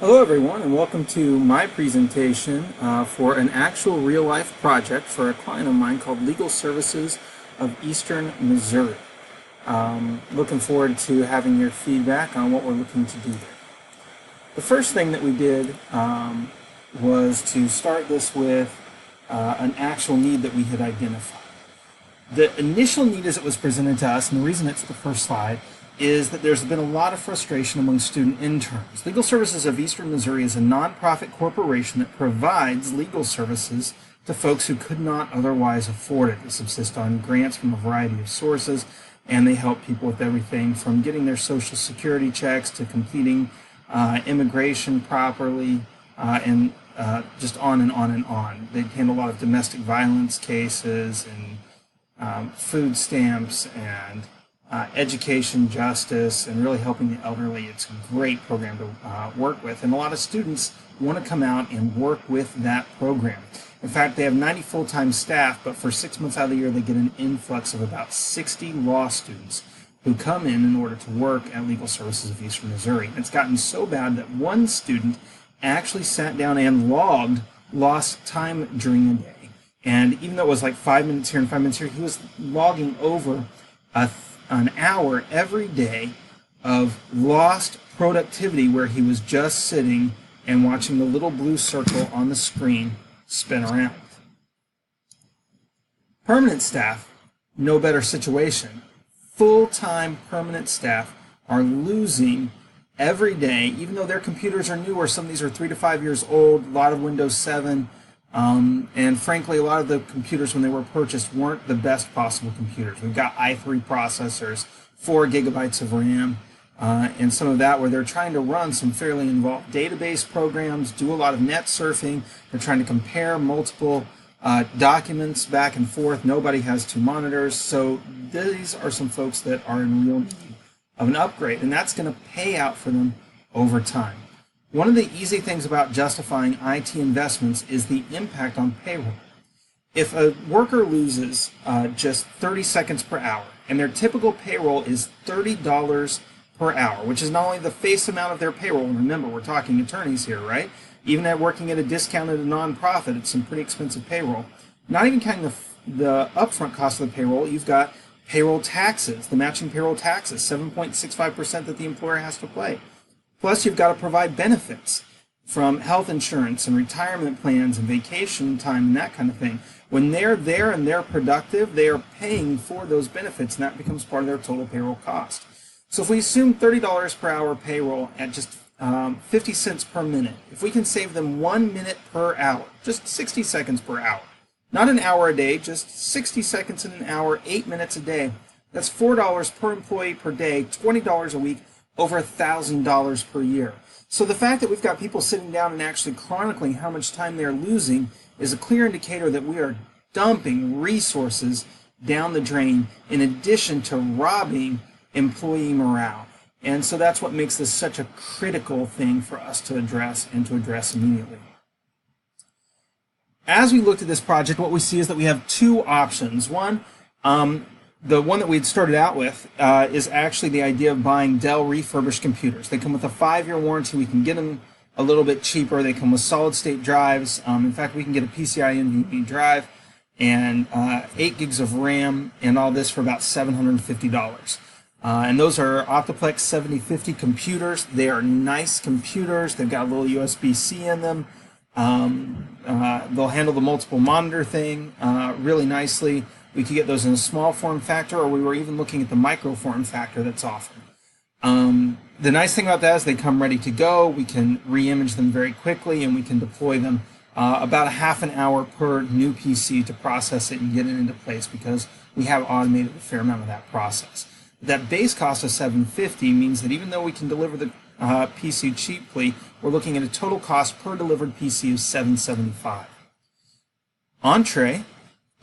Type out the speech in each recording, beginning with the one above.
Hello everyone, and welcome to my presentation for an actual real-life project for a client of mine called Legal Services of Eastern Missouri. Looking forward to having your feedback on what we're looking to do there. The first thing that we did was to start this with an actual need that we had identified. The initial need as it was presented to us, and the reason it's the first slide, is that there's been a lot of frustration among student interns. Legal Services of Eastern Missouri is a nonprofit corporation that provides legal services to folks who could not otherwise afford it. They subsist on grants from a variety of sources, and they help people with everything from getting their Social Security checks to completing immigration properly, and just on and on and on. They handle a lot of domestic violence cases and food stamps and education, justice, and really helping the elderly. It's a great program to work with, and a lot of students want to come out and work with that program. In fact, they have 90 full-time staff, but for 6 months out of the year, they get an influx of about 60 law students who come in order to work at Legal Services of Eastern Missouri. It's gotten so bad that one student actually sat down and logged lost time during the day. And even though it was like 5 minutes here and 5 minutes here, he was logging over an hour every day of lost productivity where he was just sitting and watching the little blue circle on the screen spin around. Permanent staff, no better situation. Full-time permanent staff are losing every day, even though their computers are newer. Some of these are 3 to 5 years old, a lot of Windows 7. And frankly, a lot of the computers when they were purchased weren't the best possible computers. We've got i3 processors, 4 gigabytes of RAM, and some of that where they're trying to run some fairly involved database programs, do a lot of net surfing. They're trying to compare multiple documents back and forth. Nobody has 2 monitors. So these are some folks that are in real need of an upgrade, and that's going to pay out for them over time. One of the easy things about justifying IT investments is the impact on payroll. If a worker loses just 30 seconds per hour, and their typical payroll is $30 per hour, which is not only the face amount of their payroll, and remember, we're talking attorneys here, right? Even at working at a discounted nonprofit, it's some pretty expensive payroll. Not even counting the upfront cost of the payroll, you've got payroll taxes, the matching payroll taxes, 7.65% that the employer has to pay. Plus, you've got to provide benefits from health insurance and retirement plans and vacation time and that kind of thing. When they're there and they're productive, they are paying for those benefits, and that becomes part of their total payroll cost. So if we assume $30 per hour payroll at just 50 cents per minute, if we can save them 1 minute per hour, just 60 seconds per hour, not an hour a day, just 60 seconds in an hour, 8 minutes a day, that's $4 per employee per day, $20 a week, over $1,000 per year. So the fact that we've got people sitting down and actually chronicling how much time they're losing is a clear indicator that we are dumping resources down the drain in addition to robbing employee morale. And so that's what makes this such a critical thing for us to address and to address immediately. As we looked at this project, what we see is that we have 2 options. One, the one that we'd started out with is actually the idea of buying Dell refurbished computers. They come with a 5-year warranty. We can get them a little bit cheaper. They come with solid-state drives. In fact, we can get a PCI NVMe drive and 8 gigs of RAM and all this for about $750. And those are Optiplex 7050 computers. They are nice computers. They've got a little USB-C in them. They'll handle the multiple monitor thing really nicely. We could get those in a small form factor, or we were even looking at the micro form factor that's offered. The nice thing about that is they come ready to go. We can re-image them very quickly, and we can deploy them about a half an hour per new PC to process it and get it into place, because we have automated a fair amount of that process. That base cost of $750 means that even though we can deliver the PC cheaply, we're looking at a total cost per delivered PC of $775. Entree.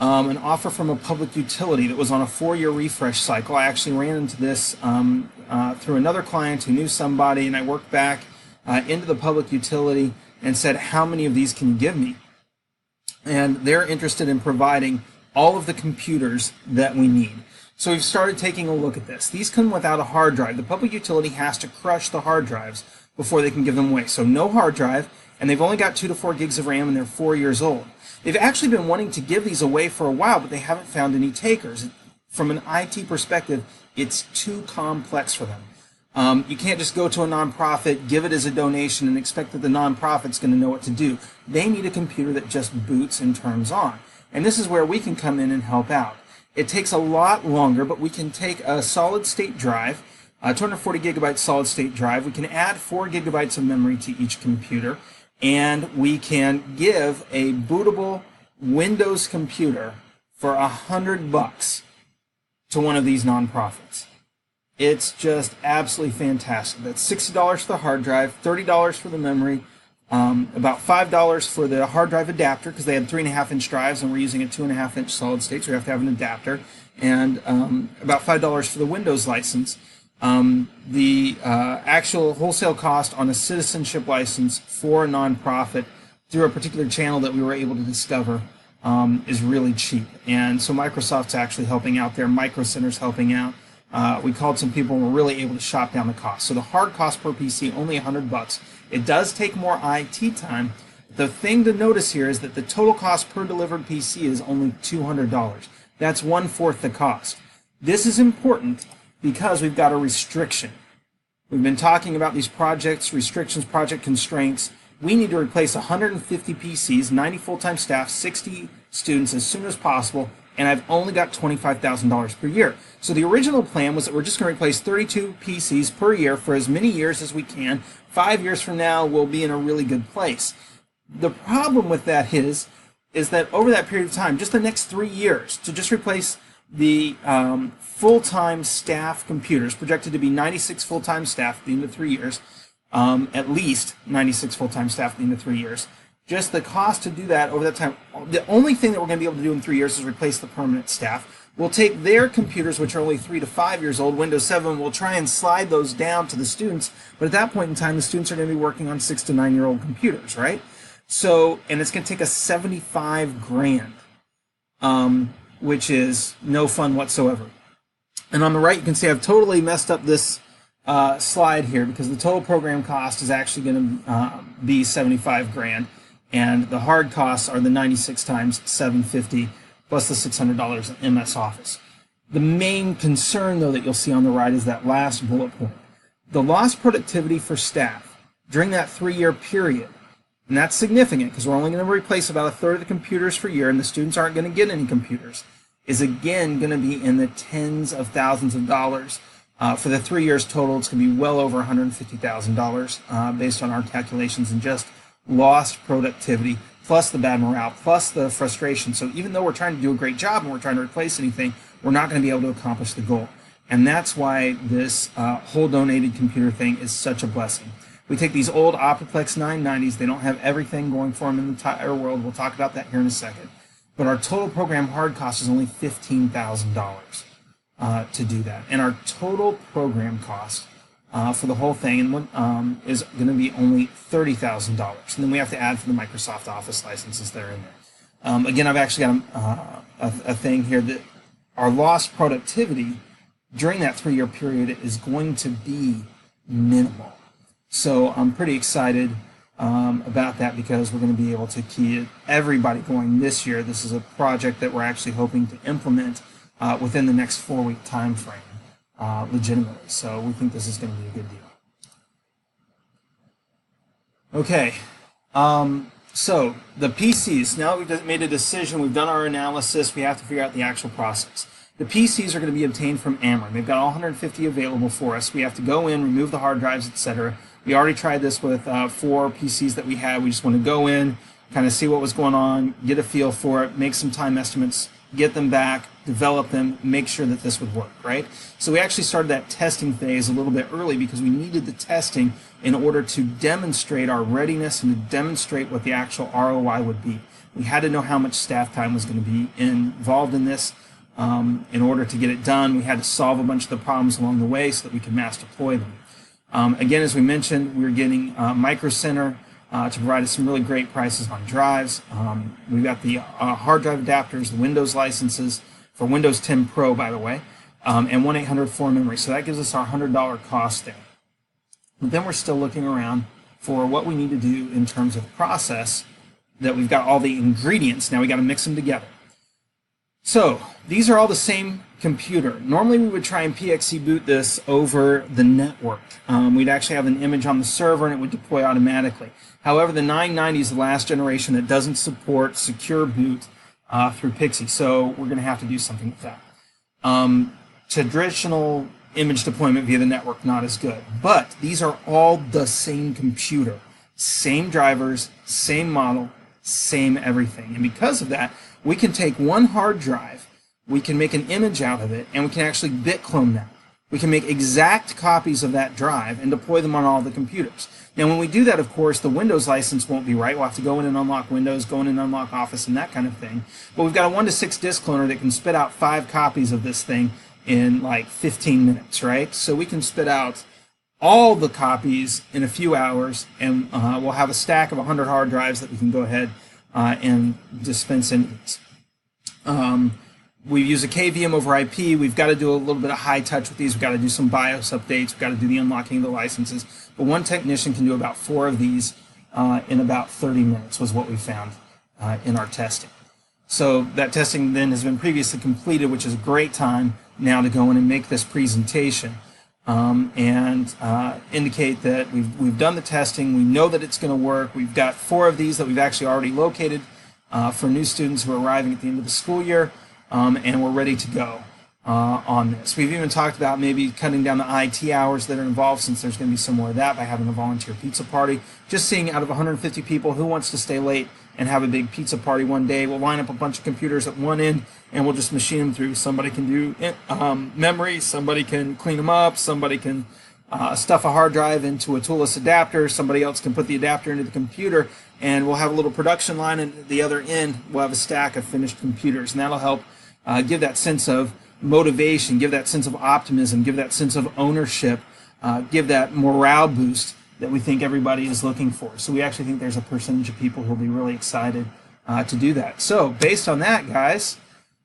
An offer from a public utility that was on a 4-year refresh cycle. I actually ran into this through another client who knew somebody, and I worked back into the public utility and said, how many of these can you give me? And they're interested in providing all of the computers that we need. So we've started taking a look at this. These come without a hard drive. The public utility has to crush the hard drives before they can give them away. So no hard drive, and they've only got 2 to 4 gigs of RAM, and they're 4 years old. They've actually been wanting to give these away for a while, but they haven't found any takers. From an IT perspective, it's too complex for them. You can't just go to a nonprofit, give it as a donation, and expect that the nonprofit's going to know what to do. They need a computer that just boots and turns on. And this is where we can come in and help out. It takes a lot longer, but we can take a solid-state drive, a 240 gigabyte solid-state drive. We can add 4 gigabytes of memory to each computer, and we can give a bootable Windows computer for $100 to one of these nonprofits. It's just absolutely fantastic. That's $60 for the hard drive, $30 for the memory, about $5 for the hard drive adapter, because they had 3.5-inch drives and we're using a 2.5-inch solid state, so we have to have an adapter, and about $5 for the Windows license. The actual wholesale cost on a citizenship license for a nonprofit through a particular channel that we were able to discover is really cheap. And so Microsoft's actually helping out there. Micro Center's helping out. We called some people and we're really able to shop down the cost. So the hard cost per PC, only $100. It does take more IT time. The thing to notice here is that the total cost per delivered PC is only $200. That's 1/4 the cost. This is important because we've got a restriction. We've been talking about these projects, restrictions, project constraints. We need to replace 150 PCs, 90 full-time staff, 60 students as soon as possible, and I've only got $25,000 per year. So the original plan was that we're just going to replace 32 PCs per year for as many years as we can. 5 years from now, we'll be in a really good place. The problem with that is that over that period of time, just the next 3 years, to just replace the full-time staff computers, projected to be 96 full-time staff at the end of 3 years, at least 96 full-time staff at the end of 3 years. Just the cost to do that over that time, the only thing that we're going to be able to do in 3 years is replace the permanent staff. We'll take their computers, which are only 3 to 5 years old, Windows 7, we'll try and slide those down to the students, but at that point in time, the students are going to be working on 6 to 9-year-old computers, right? So, and it's going to take us 75 grand, which is no fun whatsoever. And on the right, you can see I've totally messed up this slide here because the total program cost is actually going to be 75 grand, and the hard costs are the 96 times 750 plus the $600 in MS Office. The main concern, though, that you'll see on the right is that last bullet point. The lost productivity for staff during that 3-year period, and that's significant because we're only going to replace about 1/3 of the computers per year and the students aren't going to get any computers, is again going to be in the tens of thousands of dollars. For the 3 years total, it's going to be well over $150,000 based on our calculations, and just lost productivity, plus the bad morale, plus the frustration. So even though we're trying to do a great job and we're trying to replace anything, we're not going to be able to accomplish the goal. And that's why this whole donated computer thing is such a blessing. We take these old Optiplex 990s, they don't have everything going for them in the entire world. We'll talk about that here in a second. But our total program hard cost is only $15,000 to do that. And our total program cost for the whole thing is going to be only $30,000. And then we have to add for the Microsoft Office licenses that are in there. Again, I've actually got a thing here that our lost productivity during that 3-year period is going to be minimal. So I'm pretty excited about that because we're going to be able to keep everybody going this year. This is a project that we're actually hoping to implement within the next 4-week time frame, legitimately. So we think this is going to be a good deal. Okay, so the PCs, now that we've made a decision, we've done our analysis, we have to figure out the actual process. The PCs are going to be obtained from Ameren. They've got all 150 available for us. We have to go in, remove the hard drives, etc. We already tried this with 4 PCs that we had. We just want to go in, kind of see what was going on, get a feel for it, make some time estimates, get them back, develop them, make sure that this would work, right? So we actually started that testing phase a little bit early because we needed the testing in order to demonstrate our readiness and to demonstrate what the actual ROI would be. We had to know how much staff time was going to be involved in this. In order to get it done, we had to solve a bunch of the problems along the way so that we could mass deploy them. Again, as we mentioned, we were getting Micro Center to provide us some really great prices on drives. We've got the hard drive adapters, the Windows licenses for Windows 10 Pro, by the way, and 1-800-4 memory. So that gives us our $100 cost there. But then we're still looking around for what we need to do in terms of process, that we've got all the ingredients. Now we got to mix them together. So these are all the same computer. Normally we would try and PXE boot this over the network. We'd actually have an image on the server and it would deploy automatically. However, the 990 is the last generation that doesn't support secure boot through PXE, so we're going to have to do something with that. Traditional image deployment via the network, not as good. But these are all the same computer. Same drivers, same model, same everything. And because of that, we can take one hard drive, we can make an image out of it, and we can actually bit clone that. We can make exact copies of that drive and deploy them on all the computers. Now when we do that, of course, the Windows license won't be right. We'll have to go in and unlock Windows, go in and unlock Office, and that kind of thing. But we've got a 1 to 6 disk cloner that can spit out 5 copies of this thing in like 15 minutes, right? So we can spit out all the copies in a few hours, and we'll have a stack of 100 hard drives that we can go ahead and dispense into these. We use a KVM over IP. We've got to do a little bit of high touch with these. We've got to do some BIOS updates. We've got to do the unlocking of the licenses. But one technician can do about 4 of these in about 30 minutes was what we found in our testing. So that testing then has been previously completed, which is a great time now to go in and make this presentation and indicate that we've done the testing. We know that it's going to work. We've got 4 of these that we've actually already located for new students who are arriving at the end of the school year. And we're ready to go on this. We've even talked about maybe cutting down the IT hours that are involved, since there's going to be some more of that, by having a volunteer pizza party. Just seeing out of 150 people who wants to stay late and have a big pizza party one day. We'll line up a bunch of computers at one end and we'll just machine them through. Somebody can do memory, somebody can clean them up, somebody can stuff a hard drive into a toolless adapter, somebody else can put the adapter into the computer, and we'll have a little production line, and at the other end we'll have a stack of finished computers, and that'll help give that sense of motivation, give that sense of optimism, give that sense of ownership, give that morale boost that we think everybody is looking for. So we actually think there's a percentage of people who will be really excited to do that. So based on that, guys,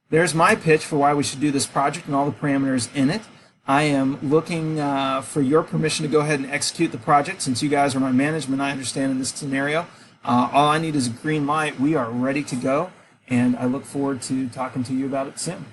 there's my pitch for why we should do this project and all the parameters in it. I am looking for your permission to go ahead and execute the project. Since you guys are my management, I understand in this scenario, all I need is a green light. We are ready to go, and I look forward to talking to you about it soon.